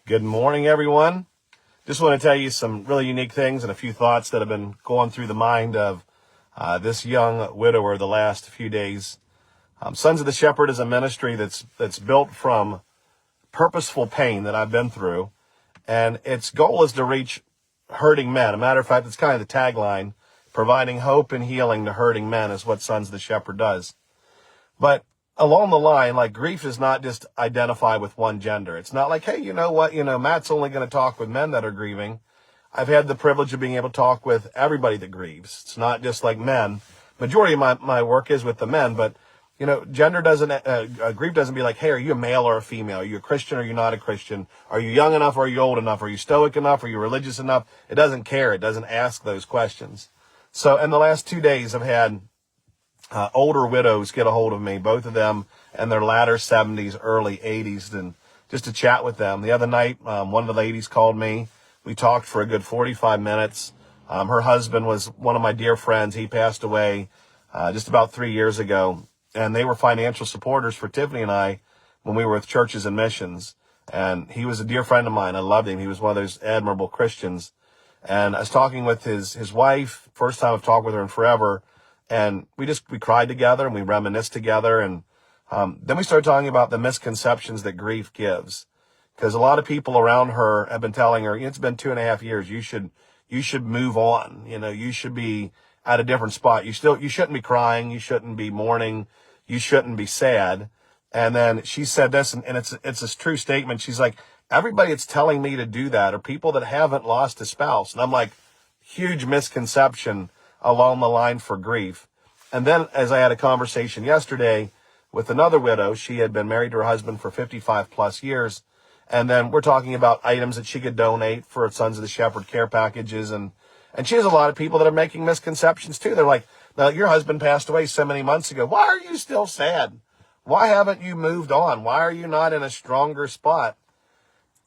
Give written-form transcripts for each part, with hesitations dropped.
Good morning, everyone. Just want to tell you some really unique things and a few thoughts that have been going through the mind of this young widower the last few days. Sons of the Shepherd is a ministry that's built from purposeful pain that I've been through, and its goal is to reach hurting men. As a matter of fact, it's kind of the tagline: providing hope and healing to hurting men is what Sons of the Shepherd does. But along the line, like, grief is not just identified with one gender. It's not like, hey, you know what, Matt's only going to talk with men that are grieving. I've had the privilege of being able to talk with everybody that grieves. It's not just like men. Majority of my work is with the men, but gender doesn't, grief doesn't be like, hey, are you a male or a female? Are you a Christian or are you not a Christian? Are you young enough or are you old enough? Are you stoic enough? Are you religious enough? It doesn't care. It doesn't ask those questions. So in the last 2 days, I've had older widows get a hold of me, both of them in their latter 70s, early 80s, and just to chat with them. The other night, one of the ladies called me. We talked for a good 45 minutes. Her husband was one of my dear friends. He passed away just about 3 years ago, and they were financial supporters for Tiffany and I when we were with Churches and Missions. And he was a dear friend of mine. I loved him. He was one of those admirable Christians. And I was talking with his wife, first time I've talked with her in forever. And we cried together and we reminisced together. And then we started talking about the misconceptions that grief gives. Because a lot of people around her have been telling her, it's been 2.5 years. You should move on. You should be at a different spot. You shouldn't be crying. You shouldn't be mourning. You shouldn't be sad. And then she said this, and it's a true statement. She's like, everybody that's telling me to do that are people that haven't lost a spouse. And I'm like, huge misconception along the line for grief. And then as I had a conversation yesterday with another widow, she had been married to her husband for 55 plus years. And then we're talking about items that she could donate for Sons of the Shepherd care packages. And she has a lot of people that are making misconceptions too. They're like, now your husband passed away so many months ago. Why are you still sad? Why haven't you moved on? Why are you not in a stronger spot?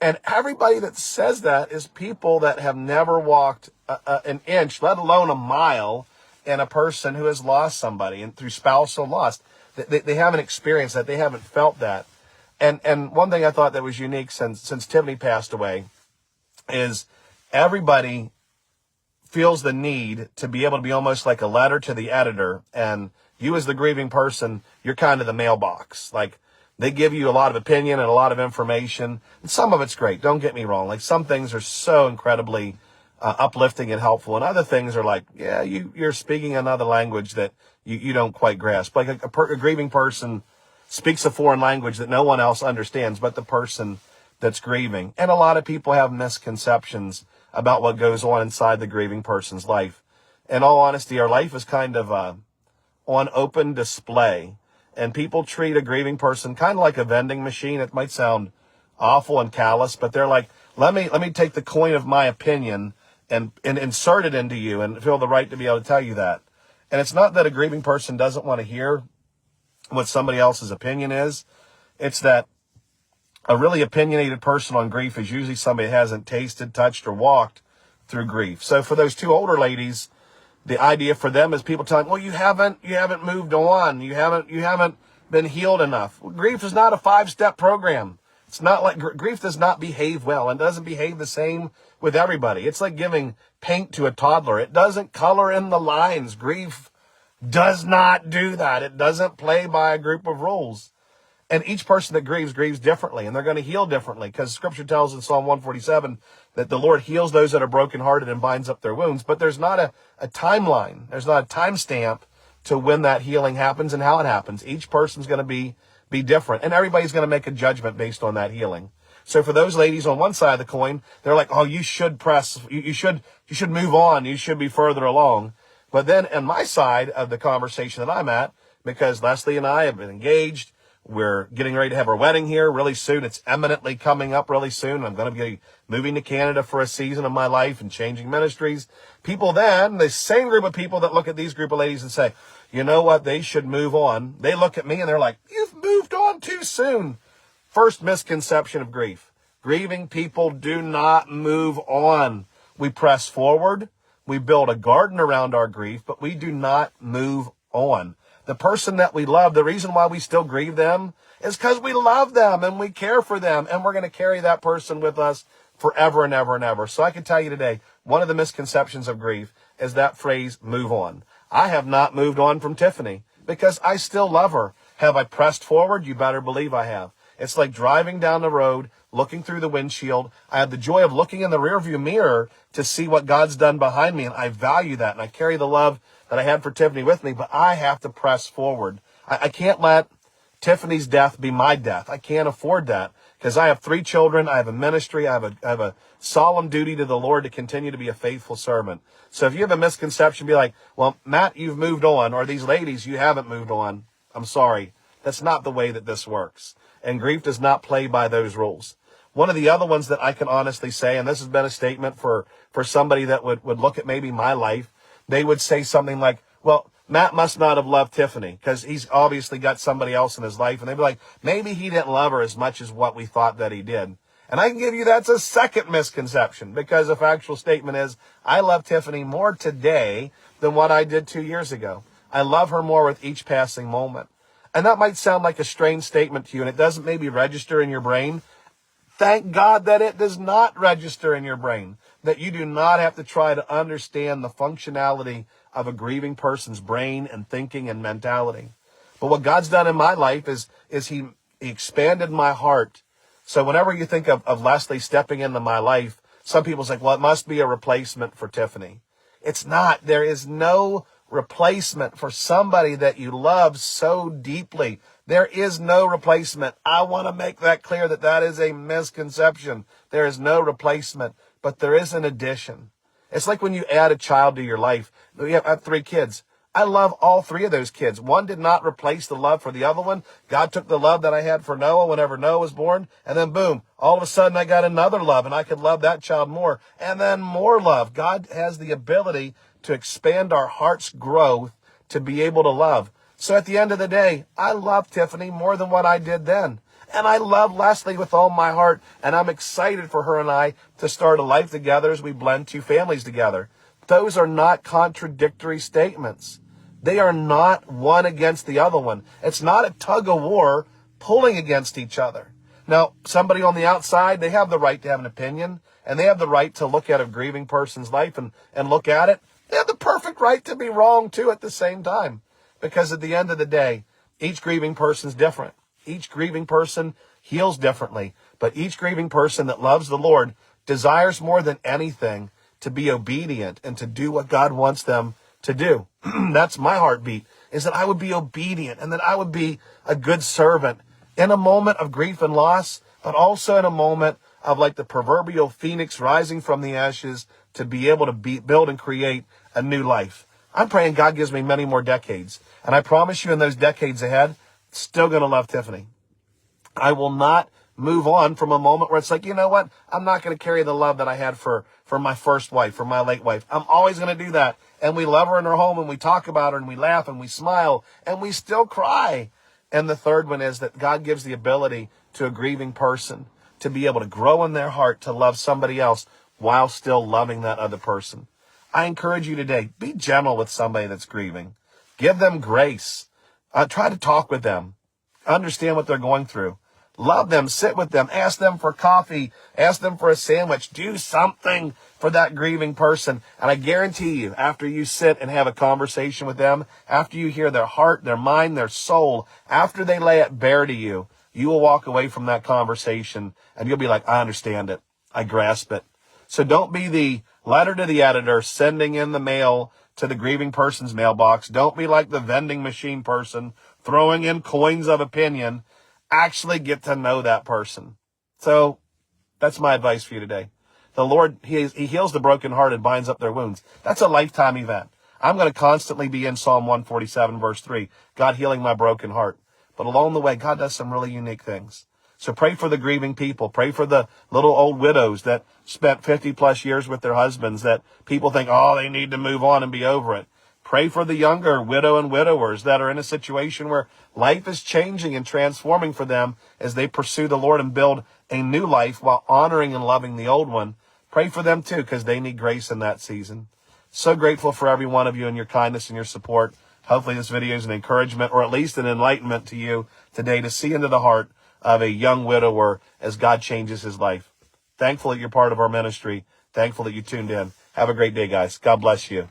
And everybody that says that is people that have never walked an inch, let alone a mile, in a person who has lost somebody, and through spousal loss. They haven't experienced that. They haven't felt that. And one thing I thought that was unique since Tiffany passed away is everybody feels the need to be able to be almost like a letter to the editor. And you as the grieving person, you're kind of the mailbox. Like, they give you a lot of opinion and a lot of information. And some of it's great. Don't get me wrong. Like, some things are so incredibly uplifting and helpful. And other things are like, yeah, you're speaking another language that you don't quite grasp. Like a grieving person speaks a foreign language that no one else understands but the person that's grieving. And a lot of people have misconceptions about what goes on inside the grieving person's life. In all honesty, our life is kind of on open display. And people treat a grieving person kind of like a vending machine. It might sound awful and callous, but they're like, let me take the coin of my opinion and insert it into you and feel the right to be able to tell you that. And it's not that a grieving person doesn't want to hear what somebody else's opinion is. It's that a really opinionated person on grief is usually somebody that hasn't tasted, touched, or walked through grief. So for those two older ladies, the idea for them is people telling, well, you haven't moved on. You haven't been healed enough. Well, grief is not a 5-step program. It's not like grief does not behave well and doesn't behave the same with everybody. It's like giving paint to a toddler. It doesn't color in the lines. Grief does not do that. It doesn't play by a group of rules. And each person that grieves differently, and they're going to heal differently, because Scripture tells in Psalm 147 that the Lord heals those that are brokenhearted and binds up their wounds. But there's not a timeline. There's not a timestamp to when that healing happens and how it happens. Each person's going to be different, and everybody's going to make a judgment based on that healing. So for those ladies on one side of the coin, they're like, oh, you should you should move on. You should be further along. But then on my side of the conversation that I'm at, because Leslie and I have been engaged, we're getting ready to have our wedding here really soon. It's eminently coming up really soon. I'm going to be moving to Canada for a season of my life and changing ministries. People then, the same group of people that look at these group of ladies and say, you know what, they should move on. They look at me and they're like, you've moved on too soon. First misconception of grief. Grieving people do not move on. We press forward. We build a garden around our grief, but we do not move on. the person that we love, the reason why we still grieve them is because we love them and we care for them, and we're going to carry that person with us forever and ever and ever. So I can tell you today, one of the misconceptions of grief is that phrase, move on. I have not moved on from Tiffany because I still love her. Have I pressed forward? You better believe I have. It's like driving down the road, looking through the windshield. I have the joy of looking in the rearview mirror to see what God's done behind me, and I value that, and I carry the love that I had for Tiffany with me, but I have to press forward. I can't let Tiffany's death be my death. I can't afford that because I have 3 children. I have a ministry. I have a solemn duty to the Lord to continue to be a faithful servant. So if you have a misconception, be like, well, Matt, you've moved on, or these ladies, you haven't moved on. I'm sorry. That's not the way that this works. And grief does not play by those rules. One of the other ones that I can honestly say, and this has been a statement for somebody that would look at maybe my life, they would say something like, well, Matt must not have loved Tiffany because he's obviously got somebody else in his life. And they'd be like, maybe he didn't love her as much as what we thought that he did. And I can give you that's a second misconception, because the factual statement is I love Tiffany more today than what I did 2 years ago. I love her more with each passing moment. And that might sound like a strange statement to you, and it doesn't maybe register in your brain. Thank God that it does not register in your brain, that you do not have to try to understand the functionality of a grieving person's brain and thinking and mentality. But what God's done in my life is he expanded my heart. So whenever you think of Leslie stepping into my life, some people say, well, it must be a replacement for Tiffany. It's not. There is no replacement for somebody that you love so deeply. There is no replacement. I want to make that clear that is a misconception. There is no replacement, but there is an addition. It's like when you add a child to your life. I have 3 kids. I love all 3 of those kids. One did not replace the love for the other one. God took the love that I had for Noah whenever Noah was born, and then boom, all of a sudden I got another love, and I could love that child more, and then more love. God has the ability to expand our heart's growth to be able to love. So at the end of the day, I love Tiffany more than what I did then. And I love Leslie with all my heart, and I'm excited for her and I to start a life together as we blend 2 families together. Those are not contradictory statements. They are not one against the other one. It's not a tug of war pulling against each other. Now, somebody on the outside, they have the right to have an opinion, and they have the right to look at a grieving person's life and look at it. They have the perfect right to be wrong, too, at the same time. Because at the end of the day, each grieving person's different. Each grieving person heals differently. But each grieving person that loves the Lord desires more than anything to be obedient and to do what God wants them to do. That's my heartbeat, is that I would be obedient and that I would be a good servant in a moment of grief and loss, but also in a moment of like the proverbial phoenix rising from the ashes to be able to build and create a new life. I'm praying God gives me many more decades. And I promise you in those decades ahead, still going to love Tiffany. I will not move on from a moment where it's like, you know what? I'm not going to carry the love that I had for my first wife, for my late wife. I'm always going to do that. And we love her in her home, and we talk about her, and we laugh, and we smile, and we still cry. And the third one is that God gives the ability to a grieving person to be able to grow in their heart to love somebody else while still loving that other person. I encourage you today, be gentle with somebody that's grieving. Give them grace. Try to talk with them. Understand what they're going through. Love them. Sit with them. Ask them for coffee. Ask them for a sandwich. Do something for that grieving person. And I guarantee you, after you sit and have a conversation with them, after you hear their heart, their mind, their soul, after they lay it bare to you, you will walk away from that conversation and you'll be like, I understand it. I grasp it. So don't be the letter to the editor sending in the mail to the grieving person's mailbox. Don't be like the vending machine person throwing in coins of opinion. Actually get to know that person. So that's my advice for you today. The Lord, he heals the brokenhearted, binds up their wounds. That's a lifetime event. I'm going to constantly be in Psalm 147, verse 3, God healing my broken heart. But along the way, God does some really unique things. So pray for the grieving people. Pray for the little old widows that spent 50 plus years with their husbands that people think, oh, they need to move on and be over it. Pray for the younger widow and widowers that are in a situation where life is changing and transforming for them as they pursue the Lord and build a new life while honoring and loving the old one. Pray for them too, because they need grace in that season. So grateful for every one of you and your kindness and your support. Hopefully this video is an encouragement or at least an enlightenment to you today to see into the heart of a young widower as God changes his life. Thankful that you're part of our ministry. Thankful that you tuned in. Have a great day, guys. God bless you.